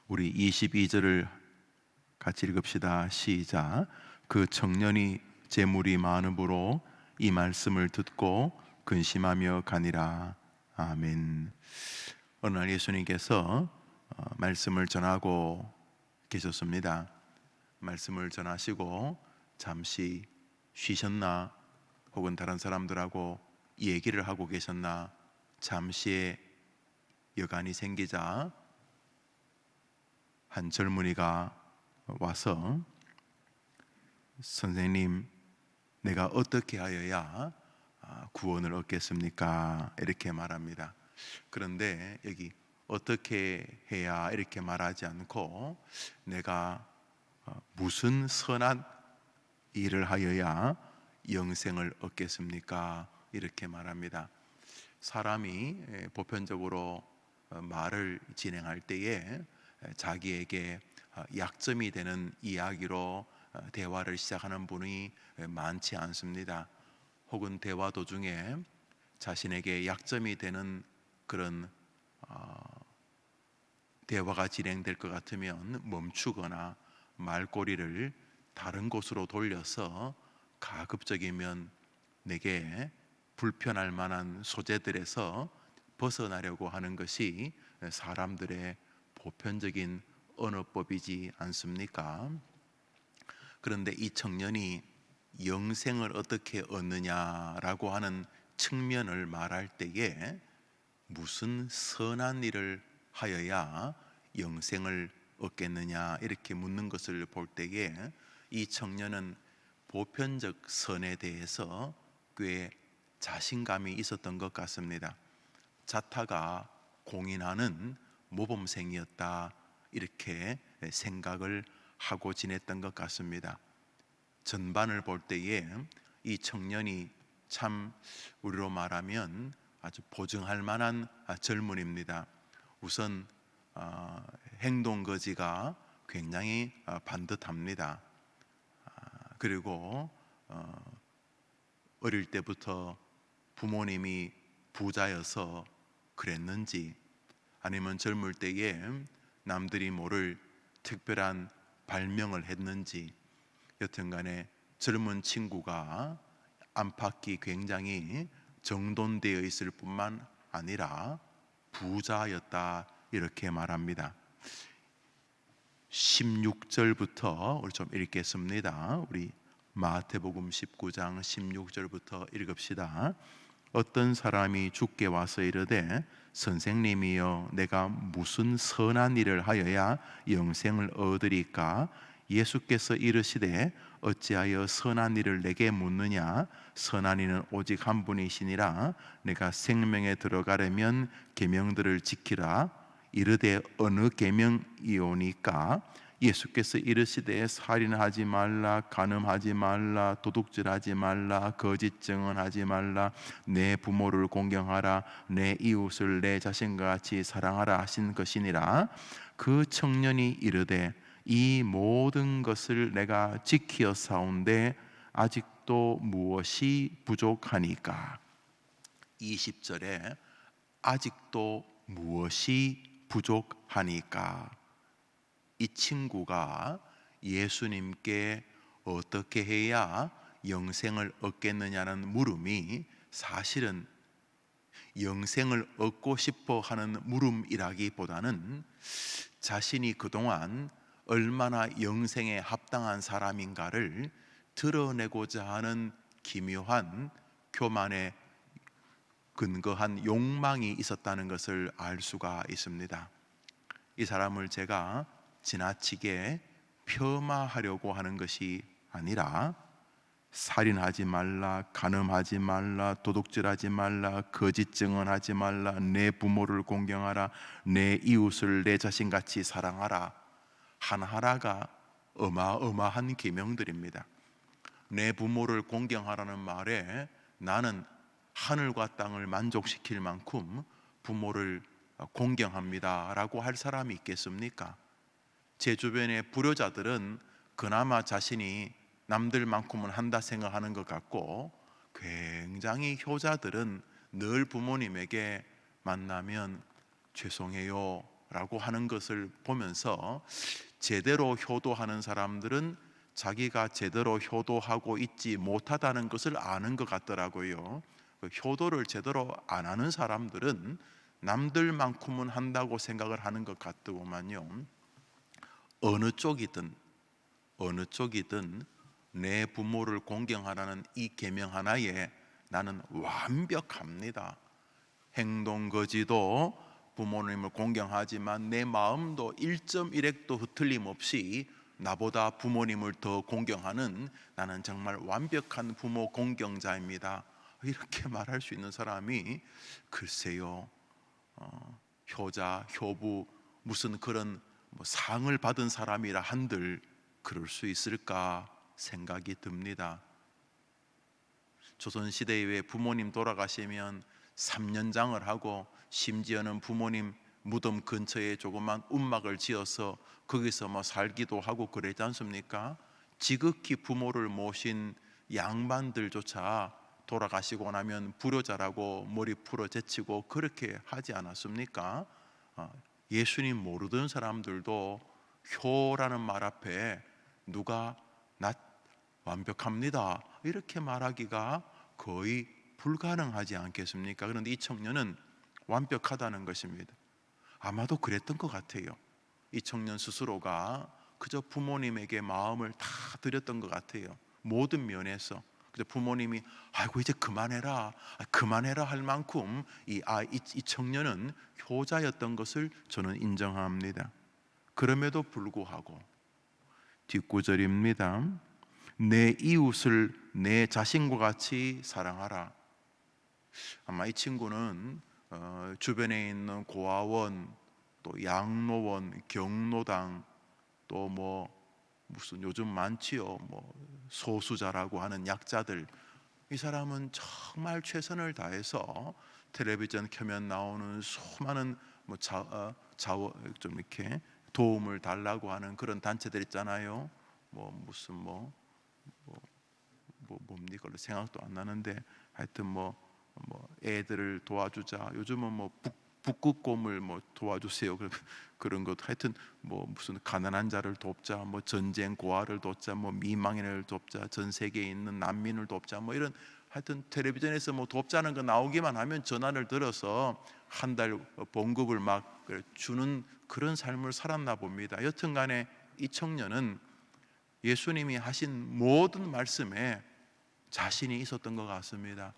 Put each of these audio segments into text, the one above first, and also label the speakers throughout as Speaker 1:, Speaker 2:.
Speaker 1: 우리 22절을 같이 읽읍시다. 시작. 그 청년이 재물이 많음으로 이 말씀을 듣고 근심하며 가니라. 아멘. 어느 날 예수님께서 말씀을 전하고 계셨습니다. 말씀을 전하시고 잠시 쉬셨나, 혹은 다른 사람들하고 얘기를 하고 계셨나, 잠시의 여간이 생기자 한 젊은이가 와서, 선생님, 내가 어떻게 하여야 구원을 얻겠습니까? 이렇게 말합니다. 그런데 여기 어떻게 해야 이렇게 말하지 않고, 내가 무슨 선한 일을 하여야 영생을 얻겠습니까? 이렇게 말합니다. 사람이 보편적으로 말을 진행할 때에 자기에게 약점이 되는 이야기로 대화를 시작하는 분이 많지 않습니다. 혹은 대화 도중에 자신에게 약점이 되는 그런 대화가 진행될 것 같으면 멈추거나 말꼬리를 다른 곳으로 돌려서 가급적이면 내게 불편할 만한 소재들에서 벗어나려고 하는 것이 사람들의 보편적인 언어법이지 않습니까? 그런데 이 청년이 영생을 어떻게 얻느냐라고 하는 측면을 말할 때에 무슨 선한 일을 하여야 영생을 얻겠느냐 이렇게 묻는 것을 볼 때에 이 청년은 보편적 선에 대해서 꽤 자신감이 있었던 것 같습니다. 자타가 공인하는 모범생이었다, 이렇게 생각을 하고 지냈던 것 같습니다. 전반을 볼 때에 이 청년이 참 우리로 말하면 아주 보증할 만한 젊은입니다. 우선 행동 거지가 굉장히 반듯합니다. 그리고 어릴 때부터 부모님이 부자여서 그랬는지, 아니면 젊을 때에 남들이 모를 특별한 발명을 했는지, 여튼간에 젊은 친구가 안팎이 굉장히 정돈되어 있을 뿐만 아니라 부자였다, 이렇게 말합니다. 16절부터 우리 좀 읽겠습니다. 우리 마태복음 19장 16절부터 읽읍시다. 어떤 사람이 주께 와서 이르되, 선생님이여, 내가 무슨 선한 일을 하여야 영생을 얻으리까? 예수께서 이르시되, 어찌하여 선한 일을 내게 묻느냐? 선한 이는 오직 한 분이시니라. 내가 생명에 들어가려면 계명들을 지키라. 이르되 어느 계명이오니까? 예수께서 이르시되, 살인하지 말라, 간음하지 말라, 도둑질하지 말라, 거짓 증언하지 말라, 내 부모를 공경하라, 내 이웃을 내 자신과 같이 사랑하라 하신 것이니라. 그 청년이 이르되, 이 모든 것을 내가 지키었사온데 아직도 무엇이 부족하니까? 20절에 아직도 무엇이 부족하니까, 이 친구가 예수님께 어떻게 해야 영생을 얻겠느냐는 물음이 사실은 영생을 얻고 싶어 하는 물음이라기보다는 자신이 그동안 얼마나 영생에 합당한 사람인가를 드러내고자 하는 기묘한 교만에 근거한 욕망이 있었다는 것을 알 수가 있습니다. 이 사람을 제가 지나치게 폄하하려고 하는 것이 아니라, 살인하지 말라, 간음하지 말라, 도둑질하지 말라, 거짓 증언하지 말라, 내 부모를 공경하라, 내 이웃을 내 자신같이 사랑하라, 하나하나가 어마어마한 계명들입니다. 내 부모를 공경하라는 말에 나는 하늘과 땅을 만족시킬 만큼 부모를 공경합니다 라고 할 사람이 있겠습니까? 제 주변의 불효자들은 그나마 자신이 남들만큼은 한다 생각하는 것 같고, 굉장히 효자들은 늘 부모님에게 만나면 죄송해요, 라고 하는 것을 보면서 제대로 효도하는 사람들은 자기가 제대로 효도하고 있지 못하다는 것을 아는 것 같더라고요. 효도를 제대로 안 하는 사람들은 남들만큼은 한다고 생각을 하는 것 같더구만요. 어느 쪽이든 내 부모를 공경하라는 이 계명 하나에 나는 완벽합니다. 행동 거지도 부모님을 공경하지만 내 마음도 1.1핵도 틀림없이 나보다 부모님을 더 공경하는, 나는 정말 완벽한 부모 공경자입니다. 이렇게 말할 수 있는 사람이 글쎄요, 효자, 효부, 무슨 그런 상을 받은 사람이라 한들 그럴 수 있을까 생각이 듭니다. 조선시대에 왜 부모님 돌아가시면 3년장을 하고 심지어는 부모님 무덤 근처에 조그만 움막을 지어서 거기서 살기도 하고 그러지 않습니까? 지극히 부모를 모신 양반들조차 돌아가시고 나면 불효자라고 머리 풀어 제치고 그렇게 하지 않았습니까? 예수님 모르던 사람들도 효라는 말 앞에 누가 나 완벽합니다 이렇게 말하기가 거의 불가능하지 않겠습니까? 그런데 이 청년은 완벽하다는 것입니다. 아마도 그랬던 것 같아요. 이 청년 스스로가 그저 부모님에게 마음을 다 드렸던 것 같아요. 모든 면에서. 그저 부모님이 아이고 이제 그만해라 할 만큼 이 청년은 효자였던 것을 저는 인정합니다. 그럼에도 불구하고 뒷구절입니다. 내 이웃을 내 자신과 같이 사랑하라. 아마 이 친구는 주변에 있는 고아원, 또 양로원, 경로당, 또 무슨 요즘 많지요. 소수자라고 하는 약자들. 이 사람은 정말 최선을 다해서 텔레비전 켜면 나오는 수많은 좀 이렇게 도움을 달라고 하는 그런 단체들 있잖아요. 무슨 뭡니까? 생각도 안 나는데 하여튼 애들을 도와주자. 요즘은 북극곰을 도와주세요. 그런 것. 하여튼 무슨 가난한 자를 돕자. 전쟁 고아를 돕자. 미망인을 돕자. 전 세계에 있는 난민을 돕자. 이런 하여튼 텔레비전에서 돕자는 거 나오기만 하면 전화를 들어서 한 달 봉급을 막 주는 그런 삶을 살았나 봅니다. 여튼간에 이 청년은 예수님이 하신 모든 말씀에 자신이 있었던 것 같습니다.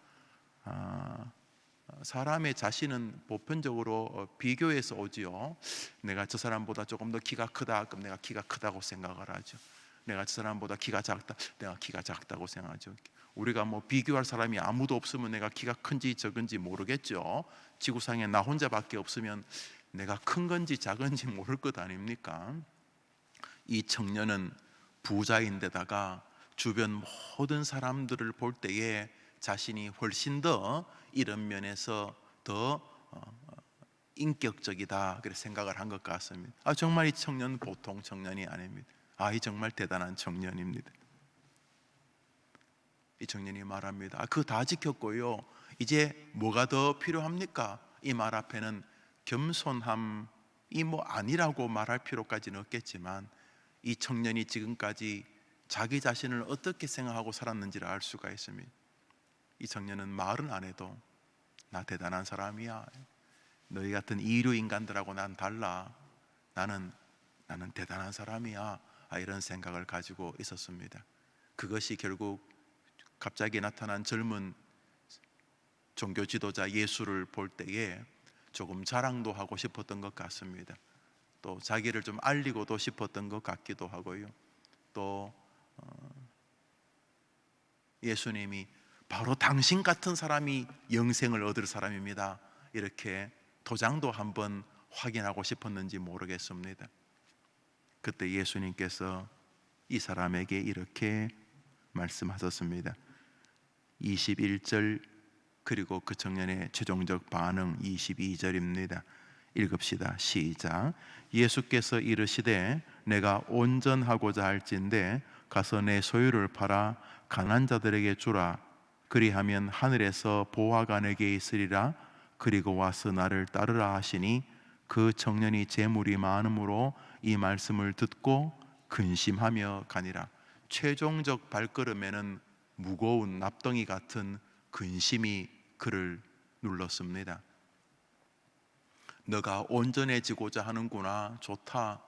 Speaker 1: 사람의 자신은 보편적으로 비교해서 오지요. 내가 저 사람보다 조금 더 키가 크다, 그럼 내가 키가 크다고 생각을 하죠. 내가 저 사람보다 키가 작다, 내가 키가 작다고 생각하죠. 우리가 비교할 사람이 아무도 없으면 내가 키가 큰지 적은지 모르겠죠. 지구상에 나 혼자밖에 없으면 내가 큰 건지 작은지 모를 것 아닙니까? 이 청년은 부자인데다가 주변 모든 사람들을 볼 때에 자신이 훨씬 더 이런 면에서 더 인격적이다 그렇게 생각을 한 것 같습니다. 정말 이 청년 보통 청년이 아닙니다. 이 정말 대단한 청년입니다. 이 청년이 말합니다. 그거 다 지켰고요. 이제 뭐가 더 필요합니까? 이 말 앞에는 겸손함이 아니라고 말할 필요까지는 없겠지만 이 청년이 지금까지 자기 자신을 어떻게 생각하고 살았는지를 알 수가 있습니다. 이 청년은 말은 안 해도 나 대단한 사람이야. 너희 같은 이류 인간들하고 난 달라. 나는 대단한 사람이야. 이런 생각을 가지고 있었습니다. 그것이 결국 갑자기 나타난 젊은 종교 지도자 예수를 볼 때에 조금 자랑도 하고 싶었던 것 같습니다. 또 자기를 좀 알리고도 싶었던 것 같기도 하고요. 또 예수님이 바로 당신 같은 사람이 영생을 얻을 사람입니다. 이렇게 도장도 한번 확인하고 싶었는지 모르겠습니다. 그때 예수님께서 이 사람에게 이렇게 말씀하셨습니다. 21절 그리고 그 청년의 최종적 반응 22절입니다. 읽읍시다. 시작. 예수께서 이르시되 내가 온전하고자 할진대 가서 내 소유를 팔아 가난한 자들에게 주라. 그리하면 하늘에서 보화가 내게 있으리라. 그리고 와서 나를 따르라 하시니 그 청년이 재물이 많음으로 이 말씀을 듣고 근심하며 가니라. 최종적 발걸음에는 무거운 납덩이 같은 근심이 그를 눌렀습니다. 너가 온전해지고자 하는구나. 좋다.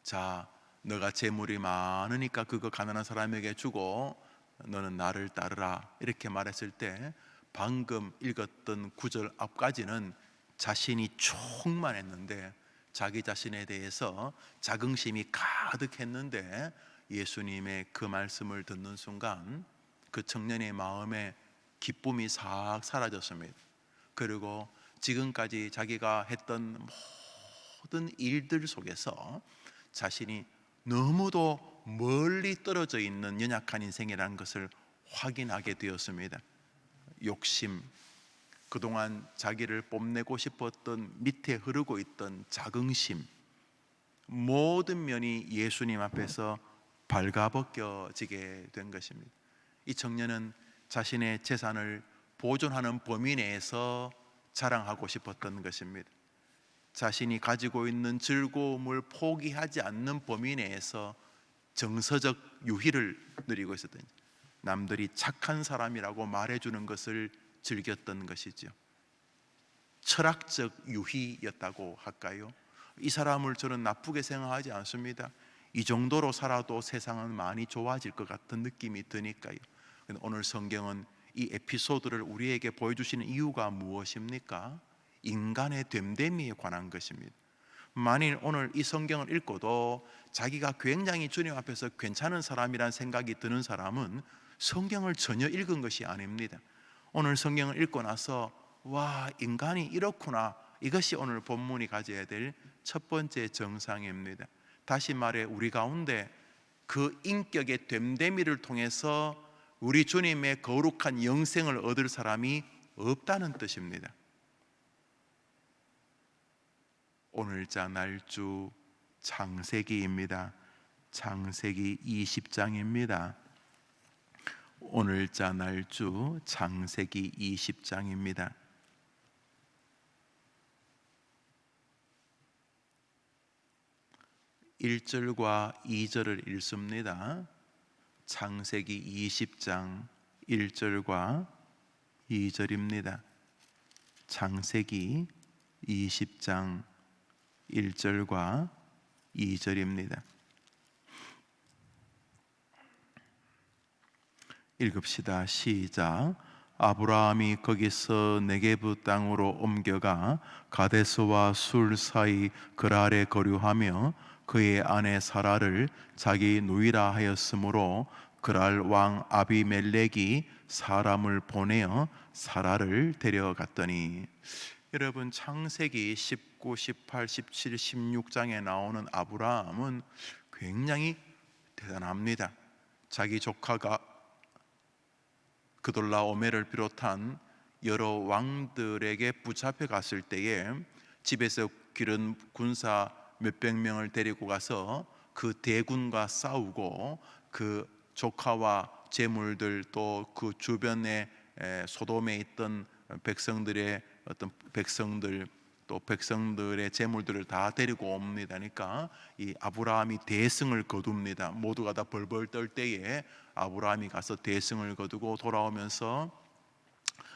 Speaker 1: 자, 너가 재물이 많으니까 그거 가난한 사람에게 주고 너는 나를 따르라. 이렇게 말했을 때 방금 읽었던 구절 앞까지는 자신이 충만했는데, 자기 자신에 대해서 자긍심이 가득했는데, 예수님의 그 말씀을 듣는 순간 그 청년의 마음에 기쁨이 싹 사라졌습니다. 그리고 지금까지 자기가 했던 모든 일들 속에서 자신이 너무도 멀리 떨어져 있는 연약한 인생이라는 것을 확인하게 되었습니다. 욕심, 그동안 자기를 뽐내고 싶었던 밑에 흐르고 있던 자긍심, 모든 면이 예수님 앞에서 발가벗겨지게 된 것입니다. 이 청년은 자신의 재산을 보존하는 범위 내에서 자랑하고 싶었던 것입니다. 자신이 가지고 있는 즐거움을 포기하지 않는 범위 내에서 정서적 유희를 누리고 있었던, 남들이 착한 사람이라고 말해주는 것을 즐겼던 것이죠. 철학적 유희였다고 할까요? 이 사람을 저는 나쁘게 생각하지 않습니다. 이 정도로 살아도 세상은 많이 좋아질 것 같은 느낌이 드니까요. 오늘 성경은 이 에피소드를 우리에게 보여주시는 이유가 무엇입니까? 인간의 됨됨이에 관한 것입니다. 만일 오늘 이 성경을 읽고도 자기가 굉장히 주님 앞에서 괜찮은 사람이란 생각이 드는 사람은 성경을 전혀 읽은 것이 아닙니다. 오늘 성경을 읽고 나서 와, 인간이 이렇구나, 이것이 오늘 본문이 가져야 될 첫 번째 정상입니다. 다시 말해 우리 가운데 그 인격의 됨됨이를 통해서 우리 주님의 거룩한 영생을 얻을 사람이 없다는 뜻입니다. 오늘자 날주 창세기입니다. 창세기 20장입니다. 오늘자 날주 창세기 20장입니다. 1절과 2절을 읽습니다. 창세기 20장 1절과 2절입니다. 창세기 20장 1절과 2절입니다. 읽읍시다. 시작. 아브라함이 거기서 네게부 땅으로 옮겨가 가데스와 술 사이 그랄에 거류하며 그의 아내 사라를 자기 누이라 하였으므로 그랄 왕 아비멜렉이 사람을 보내어 사라를 데려갔더니, 여러분 창세기 19, 18, 17, 16장에 나오는 아브라함은 굉장히 대단합니다. 자기 조카가 그돌라오메를 비롯한 여러 왕들에게 붙잡혀 갔을 때에 집에서 기른 군사 몇백 명을 데리고 가서 그 대군과 싸우고 그 조카와 재물들, 또 그 주변에 소돔에 있던 백성들의 어떤 백성들, 또 백성들의 재물들을 다 데리고 옵니다. 그러니까 이 아브라함이 대승을 거둡니다. 모두가 다 벌벌 떨 때에 아브라함이 가서 대승을 거두고 돌아오면서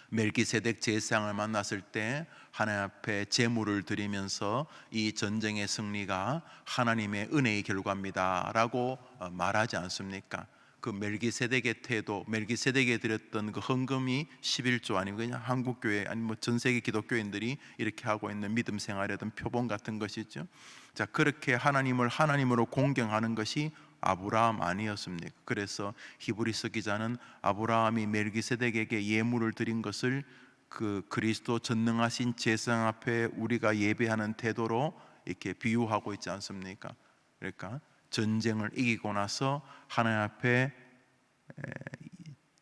Speaker 1: 멜기세덱 제사장을 만났을 때 하나님 앞에 제물을 드리면서 이 전쟁의 승리가 하나님의 은혜의 결과입니다 라고 말하지 않습니까? 그 멜기세덱의 태도, 멜기세덱에 드렸던 그 헌금이 11조 아니면 그냥 한국교회 아니면 뭐 전 세계 기독교인들이 이렇게 하고 있는 믿음 생활의 어떤 표본 같은 것이죠. 자, 그렇게 하나님을 하나님으로 공경하는 것이 아브라함 아니었습니까? 그래서 히브리서 기자는 아브라함이 멜기세덱에게 예물을 드린 것을 그 그리스도 전능하신 제사장 앞에 우리가 예배하는 태도로 이렇게 비유하고 있지 않습니까? 그러니까 전쟁을 이기고 나서 하나님 앞에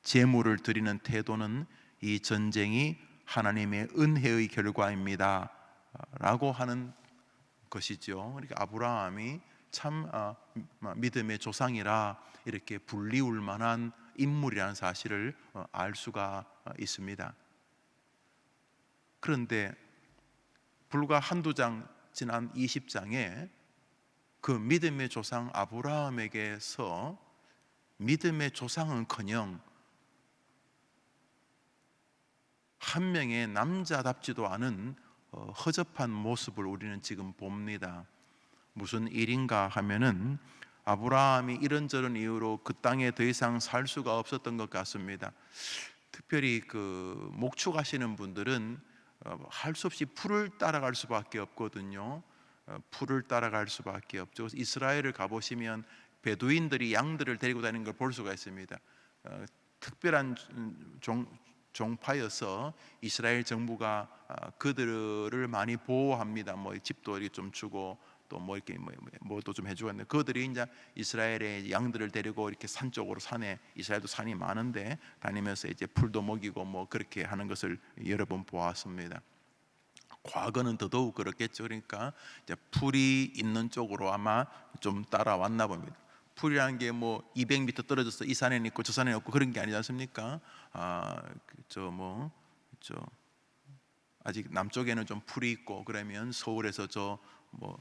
Speaker 1: 제물을 드리는 태도는 이 전쟁이 하나님의 은혜의 결과입니다 라고 하는 것이죠. 그러니까 아브라함이 참 믿음의 조상이라 이렇게 불리울 만한 인물이라는 사실을 알 수가 있습니다. 그런데 불과 한두 장 지난 20장에 그 믿음의 조상 아브라함에게서 믿음의 조상은커녕 한 명의 남자답지도 않은 허접한 모습을 우리는 지금 봅니다. 무슨 일인가 하면은 아브라함이 이런저런 이유로 그 땅에 더 이상 살 수가 없었던 것 같습니다. 특별히 그 목축하시는 분들은 할 수 없이 풀을 따라갈 수밖에 없거든요. 풀을 따라갈 수밖에 없죠. 이스라엘을 가보시면 베두인들이 양들을 데리고 다니는 걸 볼 수가 있습니다. 특별한 종파여서 이스라엘 정부가 그들을 많이 보호합니다. 뭐 집도 이렇게 좀 주고 또 뭐 이렇게 뭐도 좀 해주고 했는데, 그들이 이제 이스라엘의 양들을 데리고 이렇게 산 쪽으로, 산에, 이스라엘도 산이 많은데 다니면서 이제 풀도 먹이고 뭐 그렇게 하는 것을 여러 번 보았습니다. 과거는 더더욱 그렇겠죠. 그러니까 이제 풀이 있는 쪽으로 아마 좀 따라왔나 봅니다. 풀이라는 게 뭐 200m 떨어져서 이 산에는 있고 저 산에는 없고 그런 게 아니지 않습니까? 아직 남쪽에는 좀 풀이 있고 그러면 서울에서 저 뭐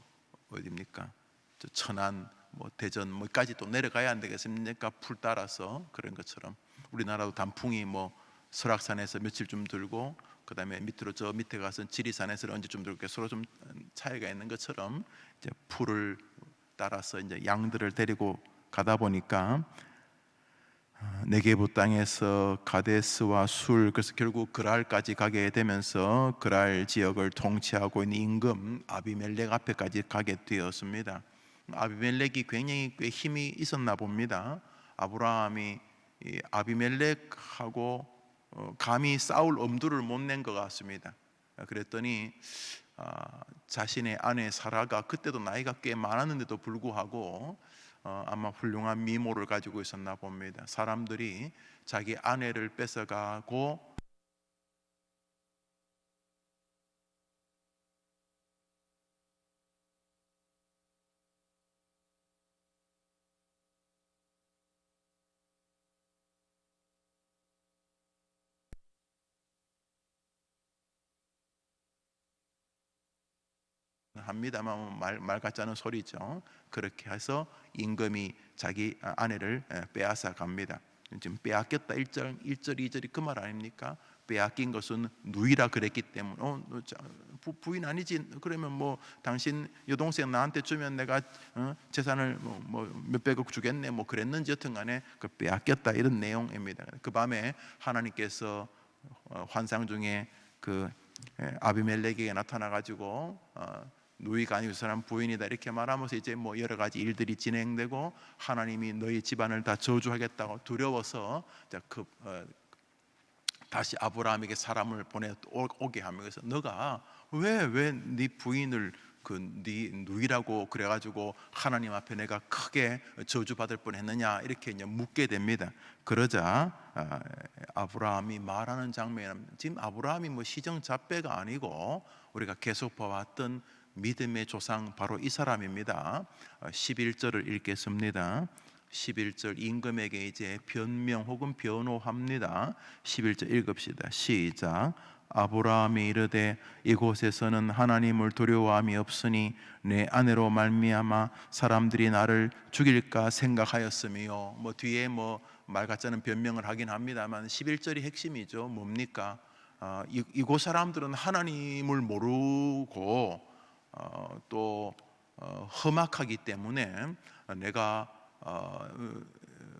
Speaker 1: 어디입니까? 저 천안, 뭐 대전 뭐까지 또 내려가야 안 되겠습니까? 풀 따라서. 그런 것처럼 우리나라도 단풍이 뭐 설악산에서 며칠 좀 들고 그 다음에 밑으로 저 밑에 가서 지리산에서 언제 좀 들고 서로 좀 차이가 있는 것처럼 이제 풀을 따라서 이제 양들을 데리고 가다 보니까 네게부 땅에서 가데스와 술, 그래서 결국 그랄까지 가게 되면서 그랄 지역을 통치하고 있는 임금 아비멜렉 앞에까지 가게 되었습니다. 아비멜렉이 굉장히 꽤 힘이 있었나 봅니다. 아브라함이 아비멜렉하고 감히 싸울 엄두를 못 낸 것 같습니다. 그랬더니 자신의 아내 사라가 그때도 나이가 꽤 많았는데도 불구하고 아마 훌륭한 미모를 가지고 있었나 봅니다. 사람들이 자기 아내를 뺏어가고 합니다만 말 같지 않은 소리죠. 그렇게 해서 임금이 자기 아내를 빼앗아 갑니다. 지금 빼앗겼다 1절, 2절이 그 말 아닙니까? 빼앗긴 것은 누이라 그랬기 때문에 부인 아니지? 그러면 뭐 당신 여동생 나한테 주면 내가 재산을 뭐 몇백억 주겠네 뭐 그랬는지 여튼간에 그 빼앗겼다 이런 내용입니다. 그 밤에 하나님께서 환상 중에 그 아비멜렉에게 나타나 가지고 누이가 아니고 그 사람 부인이다 이렇게 말하면서 이제 뭐 여러 가지 일들이 진행되고 하나님이 너희 집안을 다 저주하겠다고 두려워서 다시 아브라함에게 사람을 보내 오게 하면서 너가 왜 네 부인을 네 누이라고 그래가지고 하나님 앞에 내가 크게 저주받을 뻔했느냐 이렇게 이제 묻게 됩니다. 그러자 아브라함이 말하는 장면은 지금 아브라함이 뭐 시정잡배가 아니고 우리가 계속 봐왔던 믿음의 조상 바로 이 사람입니다. 11절을 읽겠습니다. 11절 임금에게 이제 변명 혹은 변호합니다. 11절 읽읍시다. 시작. 아브라함이 이르되 이곳에서는 하나님을 두려워함이 없으니 내 아내로 말미암아 사람들이 나를 죽일까 생각하였으며 뭐 뒤에 뭐 말 같지 않은 변명을 하긴 합니다만 11절이 핵심이죠. 뭡니까? 이곳 사람들은 하나님을 모르고 또 험악하기 때문에 내가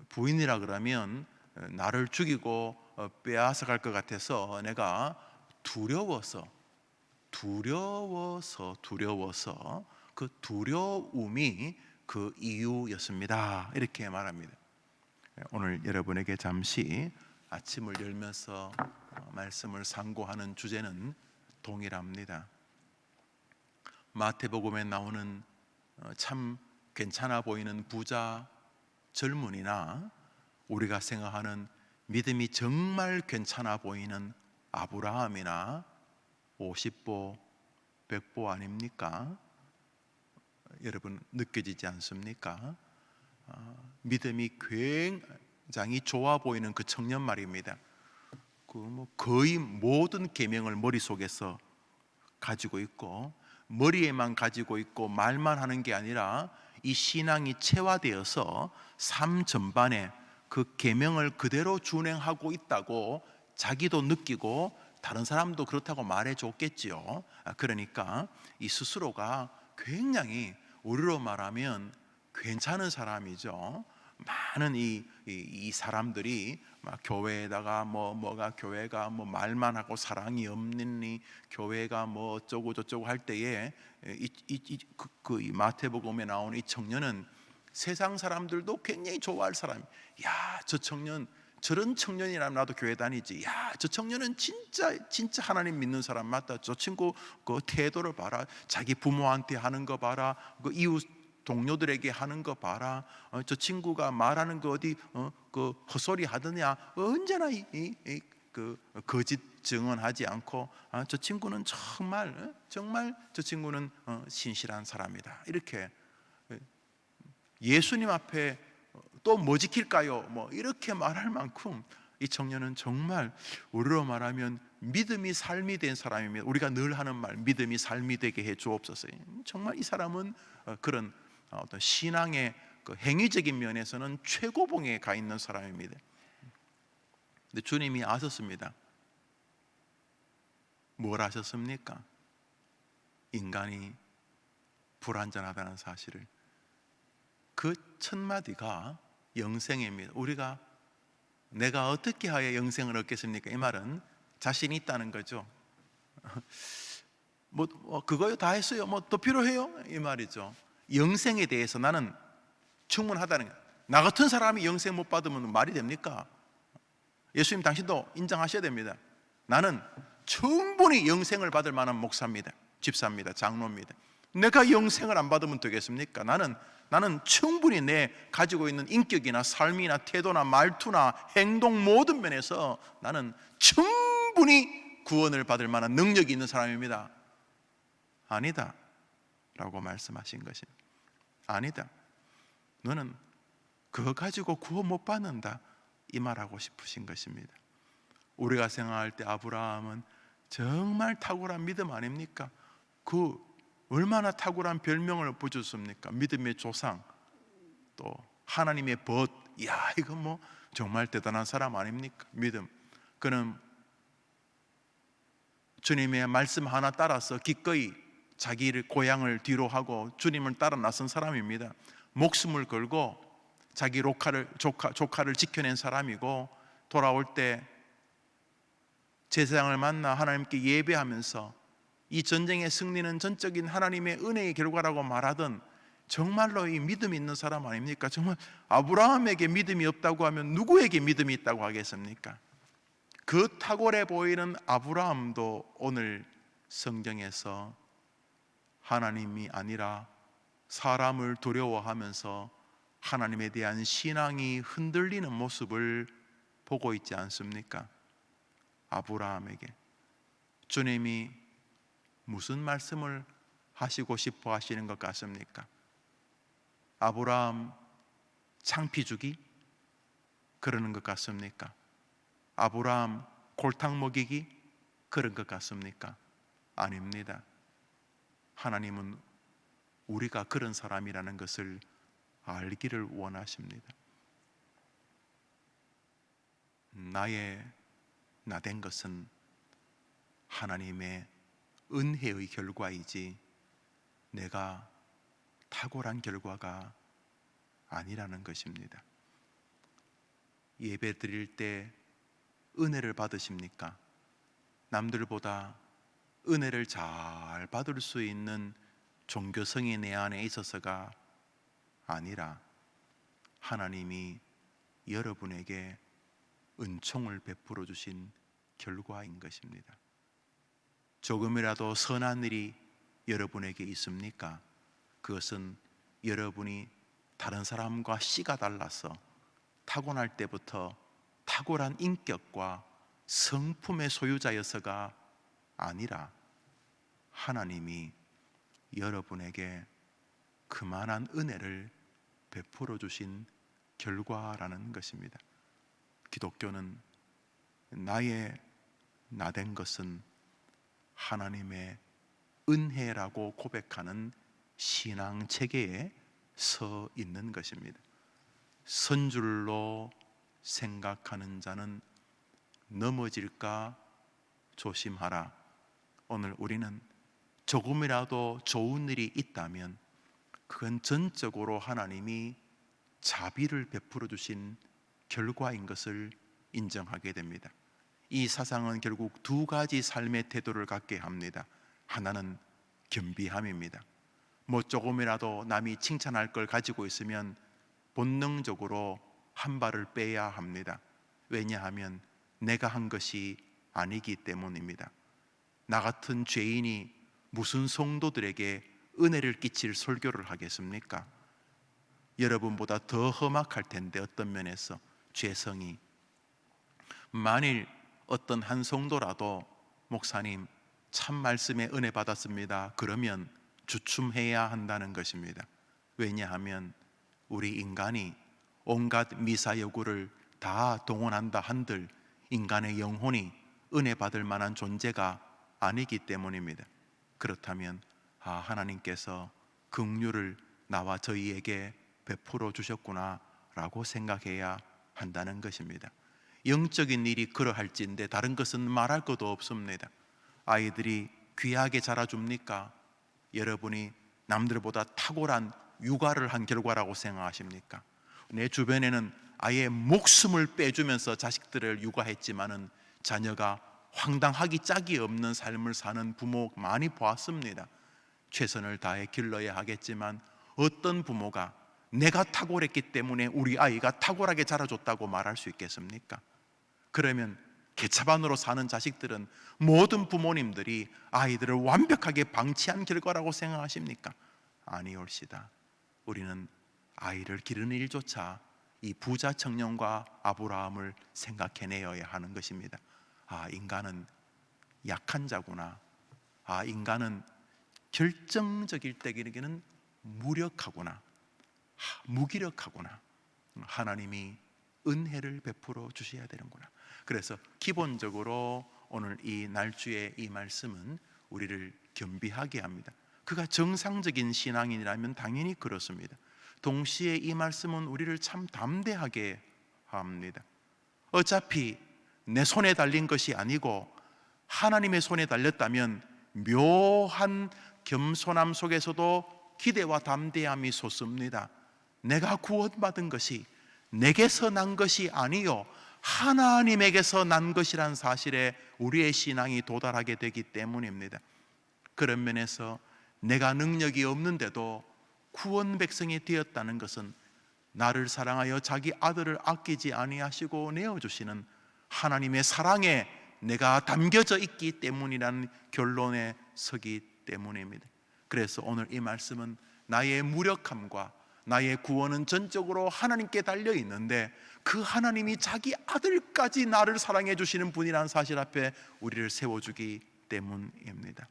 Speaker 1: 부인이라 그러면 나를 죽이고 빼앗아 갈 것 같아서 내가 두려워서 그 두려움이 그 이유였습니다. 이렇게 말합니다. 오늘 여러분에게 잠시 아침을 열면서 말씀을 상고하는 주제는 동일합니다. 마태복음에 나오는 참 괜찮아 보이는 부자 젊은이나 우리가 생각하는 믿음이 정말 괜찮아 보이는 아브라함이나 50보, 100보 아닙니까? 여러분 느껴지지 않습니까? 믿음이 굉장히 좋아 보이는 그 청년 말입니다. 그 뭐 거의 모든 계명을 머릿속에서 가지고 있고 머리에만 가지고 있고 말만 하는 게 아니라 이 신앙이 체화되어서 삶 전반에 그 계명을 그대로 준행하고 있다고 자기도 느끼고 다른 사람도 그렇다고 말해줬겠지요. 그러니까 이 스스로가 굉장히 우리로 말하면 괜찮은 사람이죠. 많은 이 사람들이 막 교회에다가 뭐가 교회가 뭐 말만 하고 사랑이 없느니 교회가 뭐 어쩌고 저쩌고 할 때에 이 마태복음에 나오는 이 청년은 세상 사람들도 굉장히 좋아할 사람. 야, 저 청년 저런 청년이라면 나도 교회 다니지. 야, 저 청년은 진짜 하나님 믿는 사람 맞다. 저 친구 그 태도를 봐라. 자기 부모한테 하는 거 봐라. 그 이웃 동료들에게 하는 거 봐라. 저 친구가 말하는 거 어디 그 헛소리 하더냐. 언제나 그 거짓 증언하지 않고 저 친구는 정말 저 친구는 신실한 사람이다. 이렇게 예수님 앞에 또 뭐 지킬까요? 뭐 이렇게 말할 만큼 이 청년은 정말 우리로 말하면 믿음이 삶이 된 사람입니다. 우리가 늘 하는 말, 믿음이 삶이 되게 해 주옵소서. 정말 이 사람은 그런 어떤 신앙의 그 행위적인 면에서는 최고봉에 가 있는 사람입니다. 근데 주님이 아셨습니다. 뭘 아셨습니까? 인간이 불완전하다는 사실을. 그 첫 마디가 영생입니다. 우리가 내가 어떻게 하여 영생을 얻겠습니까? 이 말은 자신이 있다는 거죠. 그거요 다 했어요. 뭐 더 필요해요? 이 말이죠. 영생에 대해서 나는 충분하다는 거예요. 나 같은 사람이 영생 못 받으면 말이 됩니까? 예수님 당신도 인정하셔야 됩니다. 나는 충분히 영생을 받을 만한 목사입니다. 집사입니다. 장로입니다. 내가 영생을 안 받으면 되겠습니까? 나는 충분히 내 가지고 있는 인격이나 삶이나 태도나 말투나 행동 모든 면에서 나는 충분히 구원을 받을 만한 능력이 있는 사람입니다. 아니다 라고 말씀하신 것입니다. 아니다, 너는 그거 가지고 구원 못 받는다, 이 말하고 싶으신 것입니다. 우리가 생각할 때 아브라함은 정말 탁월한 믿음 아닙니까? 그 얼마나 탁월한 별명을 붙였습니까? 믿음의 조상, 또 하나님의 벗. 이야, 이거 뭐 정말 대단한 사람 아닙니까? 믿음. 그는 주님의 말씀 하나 따라서 기꺼이 자기를 고향을 뒤로 하고 주님을 따라 나선 사람입니다. 목숨을 걸고 자기 조카를 지켜낸 사람이고, 돌아올 때 제사장을 만나 하나님께 예배하면서 이 전쟁의 승리는 전적인 하나님의 은혜의 결과라고 말하던 정말로 이 믿음이 있는 사람 아닙니까? 정말 아브라함에게 믿음이 없다고 하면 누구에게 믿음이 있다고 하겠습니까? 그 탁월해 보이는 아브라함도 오늘 성경에서 하나님이 아니라 사람을 두려워하면서 하나님에 대한 신앙이 흔들리는 모습을 보고 있지 않습니까? 아브라함에게 주님이 무슨 말씀을 하시고 싶어 하시는 것 같습니까? 아브라함 창피 주기? 그러는 것 같습니까? 아브라함 골탕 먹이기? 그런 것 같습니까? 아닙니다. 하나님은 우리가 그런 사람이라는 것을 알기를 원하십니다. 나된 것은 하나님의 은혜의 결과이지 내가 탁월한 결과가 아니라는 것입니다. 예배 드릴 때 은혜를 받으십니까? 남들보다 은혜를 잘 받을 수 있는 종교성이 내 안에 있어서가 아니라 하나님이 여러분에게 은총을 베풀어 주신 결과인 것입니다. 조금이라도 선한 일이 여러분에게 있습니까? 그것은 여러분이 다른 사람과 씨가 달라서 타고날 때부터 탁월한 인격과 성품의 소유자여서가 아니라 하나님이 여러분에게 그만한 은혜를 베풀어 주신 결과라는 것입니다. 기독교는 나된 것은 하나님의 은혜라고 고백하는 신앙 체계에 서 있는 것입니다. 선 줄로 생각하는 자는 넘어질까 조심하라. 오늘 우리는 조금이라도 좋은 일이 있다면 그건 전적으로 하나님이 자비를 베풀어 주신 결과인 것을 인정하게 됩니다. 이 사상은 결국 두 가지 삶의 태도를 갖게 합니다. 하나는 겸비함입니다. 조금이라도 남이 칭찬할 걸 가지고 있으면 본능적으로 한 발을 빼야 합니다. 왜냐하면 내가 한 것이 아니기 때문입니다. 나 같은 죄인이 무슨 성도들에게 은혜를 끼칠 설교를 하겠습니까? 여러분보다 더 험악할 텐데, 어떤 면에서 죄성이. 만일 어떤 한 성도라도 목사님 참 말씀에 은혜 받았습니다, 그러면 주춤해야 한다는 것입니다. 왜냐하면 우리 인간이 온갖 미사여구를 다 동원한다 한들 인간의 영혼이 은혜 받을 만한 존재가 아니기 때문입니다. 그렇다면 하나님께서 긍휼을 나와 저희에게 베풀어 주셨구나 라고 생각해야 한다는 것입니다. 영적인 일이 그러할진데 다른 것은 말할 것도 없습니다. 아이들이 귀하게 자라줍니까? 여러분이 남들보다 탁월한 육아를 한 결과라고 생각하십니까? 내 주변에는 아예 목숨을 빼주면서 자식들을 육아했지만은 자녀가 황당하기 짝이 없는 삶을 사는 부모 많이 보았습니다. 최선을 다해 길러야 하겠지만 어떤 부모가 내가 탁월했기 때문에 우리 아이가 탁월하게 자라줬다고 말할 수 있겠습니까? 그러면 개차반으로 사는 자식들은 모든 부모님들이 아이들을 완벽하게 방치한 결과라고 생각하십니까? 아니올시다. 우리는 아이를 기르는 일조차 이 부자 청년과 아브라함을 생각해내어야 하는 것입니다. 인간은 약한 자구나. 인간은 결정적일 때에는 무력하구나, 무기력하구나. 하나님이 은혜를 베풀어 주셔야 되는구나. 그래서 기본적으로 오늘 이 날주의 이 말씀은 우리를 겸비하게 합니다. 그가 정상적인 신앙인이라면 당연히 그렇습니다. 동시에 이 말씀은 우리를 참 담대하게 합니다. 어차피 내 손에 달린 것이 아니고 하나님의 손에 달렸다면 묘한 겸손함 속에서도 기대와 담대함이 솟습니다. 내가 구원받은 것이 내게서 난 것이 아니요 하나님에게서 난 것이란 사실에 우리의 신앙이 도달하게 되기 때문입니다. 그런 면에서 내가 능력이 없는데도 구원 백성이 되었다는 것은 나를 사랑하여 자기 아들을 아끼지 아니하시고 내어주시는 하나님의 사랑에 내가 담겨져 있기 때문이라는 결론에 서기 때문입니다. 그래서 오늘 이 말씀은 나의 무력함과 나의 구원은 전적으로 하나님께 달려 있는데 그 하나님이 자기 아들까지 나를 사랑해 주시는 분이라는 사실 앞에 우리를 세워주기 때문입니다.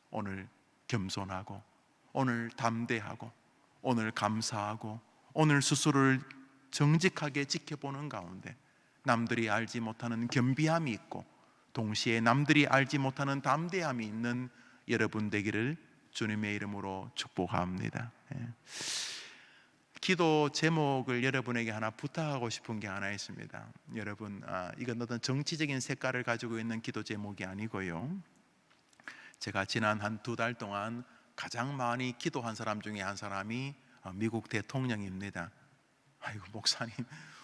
Speaker 1: 오늘 겸손하고, 오늘 담대하고, 오늘 감사하고, 오늘 스스로를 정직하게 지켜보는 가운데 남들이 알지 못하는 겸비함이 있고 동시에 남들이 알지 못하는 담대함이 있는 여러분 되기를 주님의 이름으로 축복합니다. 기도 제목을 여러분에게 하나 부탁하고 싶은 게 하나 있습니다. 여러분, 이건 어떤 정치적인 색깔을 가지고 있는 기도 제목이 아니고요, 제가 지난 한 2달 동안 가장 많이 기도한 사람 중에 한 사람이 미국 대통령입니다. 아이고 목사님,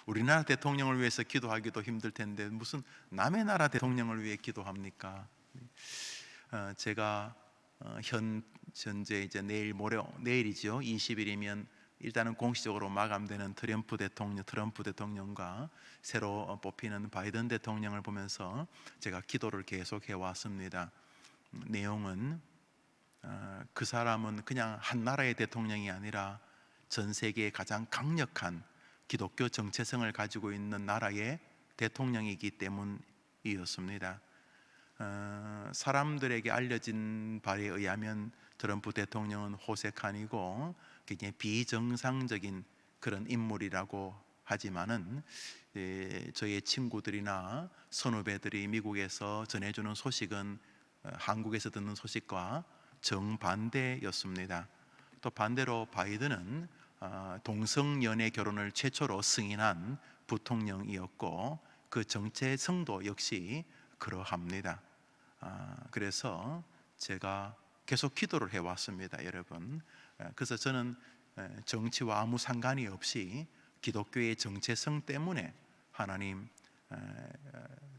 Speaker 1: 우리나라 대통령을 위해서 기도하기도 힘들 텐데 무슨 남의 나라 대통령을 위해 기도합니까? 제가 현재 이제 내일이죠. 20일이면 일단은 공식적으로 마감되는 트럼프 대통령과 새로 뽑히는 바이든 대통령을 보면서 제가 기도를 계속 해왔습니다. 내용은 그 사람은 그냥 한 나라의 대통령이 아니라 전 세계의 가장 강력한 기독교 정체성을 가지고 있는 나라의 대통령이기 때문이었습니다. 사람들에게 알려진 바에 의하면 트럼프 대통령은 호색한이고 굉장히 비정상적인 그런 인물이라고 하지만은 저의 친구들이나 선후배들이 미국에서 전해주는 소식은 한국에서 듣는 소식과 정반대였습니다. 또 반대로 바이든은 동성연애 결혼을 최초로 승인한 부통령이었고 그 정체성도 역시 그러합니다. 그래서 제가 계속 기도를 해왔습니다, 여러분. 그래서 저는 정치와 아무 상관이 없이 기독교의 정체성 때문에 하나님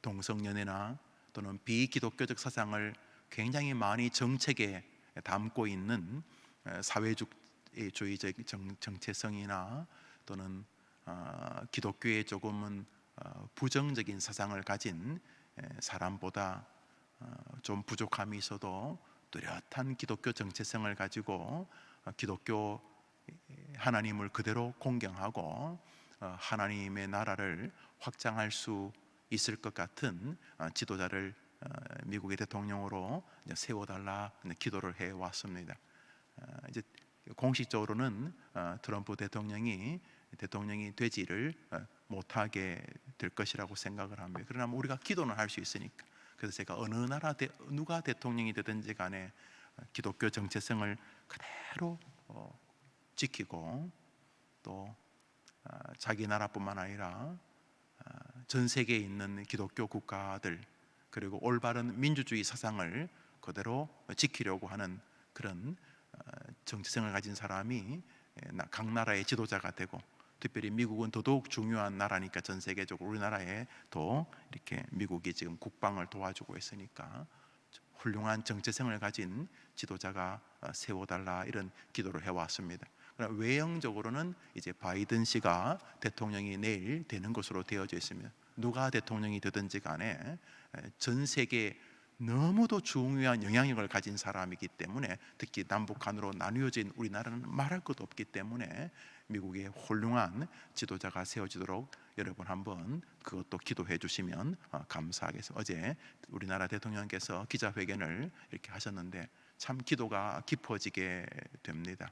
Speaker 1: 동성연애나 또는 비기독교적 사상을 굉장히 많이 정책에 담고 있는 사회주의적 정체성이나 또는 기독교에 조금은 부정적인 사상을 가진 사람보다 좀 부족함이 있어도 뚜렷한 기독교 정체성을 가지고 기독교 하나님을 그대로 공경하고 하나님의 나라를 확장할 수 있을 것 같은 지도자를 미국의 대통령으로 세워달라 기도를 해왔습니다. 이제 공식적으로는 트럼프 대통령이 되지를 못하게 될 것이라고 생각을 합니다. 그러나 우리가 기도는 할 수 있으니까. 그래서 제가 어느 나라 누가 대통령이 되든지 간에 기독교 정체성을 그대로 지키고 또 자기 나라뿐만 아니라 전 세계에 있는 기독교 국가들 그리고 올바른 민주주의 사상을 그대로 지키려고 하는 그런 정체성을 가진 사람이 각 나라의 지도자가 되고, 특별히 미국은 더더욱 중요한 나라니까 전 세계적으로 우리나라에 또 이렇게 미국이 지금 국방을 도와주고 있으니까 훌륭한 정체성을 가진 지도자가 세워달라 이런 기도를 해왔습니다. 그러나 외형적으로는 이제 바이든 씨가 대통령이 내일 되는 것으로 되어져 있습니다. 누가 대통령이 되든지 간에 전 세계 너무도 중요한 영향력을 가진 사람이기 때문에, 특히 남북 간으로 나뉘어진 우리나라는 말할 것도 없기 때문에 미국의 훌륭한 지도자가 세워지도록 여러분 한번 그것도 기도해 주시면 감사하겠습니다. 어제 우리나라 대통령께서 기자회견을 이렇게 하셨는데 참 기도가 깊어지게 됩니다.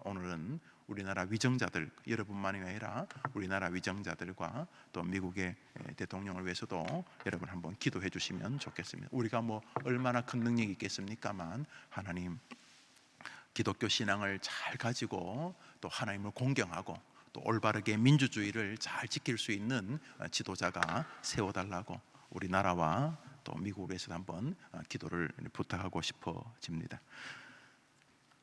Speaker 1: 오늘은 우리나라 위정자들, 여러분만이 아니라 우리나라 위정자들과 또 미국의 대통령을 위해서도 여러분 한번 기도해 주시면 좋겠습니다. 우리가 뭐 얼마나 큰 능력이 있겠습니까만 하나님 기독교 신앙을 잘 가지고 또 하나님을 공경하고 또 올바르게 민주주의를 잘 지킬 수 있는 지도자가 세워달라고 우리나라와 또 미국에서 한번 기도를 부탁하고 싶어집니다.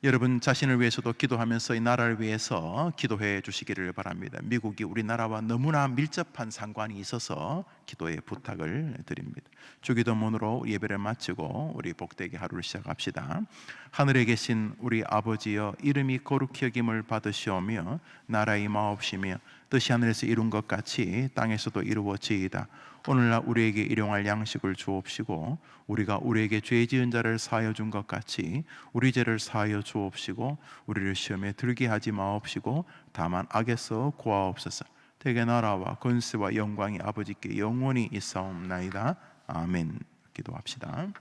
Speaker 1: 여러분 자신을 위해서도 기도하면서 이 나라를 위해서 기도해 주시기를 바랍니다. 미국이 우리나라와 너무나 밀접한 상관이 있어서 기도의 부탁을 드립니다. 주기도문으로 예배를 마치고 우리 복되게 하루를 시작합시다. 하늘에 계신 우리 아버지여, 이름이 거룩히 여김을 받으시오며 나라의 마옵시며 뜻이 하늘에서 이룬 것 같이 땅에서도 이루어지이다. 오늘날 우리에게 일용할 양식을 주옵시고 우리가 우리에게 죄 지은 자를 사하여 준 것 같이 우리 죄를 사하여 주옵시고 우리를 시험에 들게 하지 마옵시고 다만 악에서 구하옵소서. 대개 나라와 권세와 영광이 아버지께 영원히 있사옵나이다. 아멘. 기도합시다.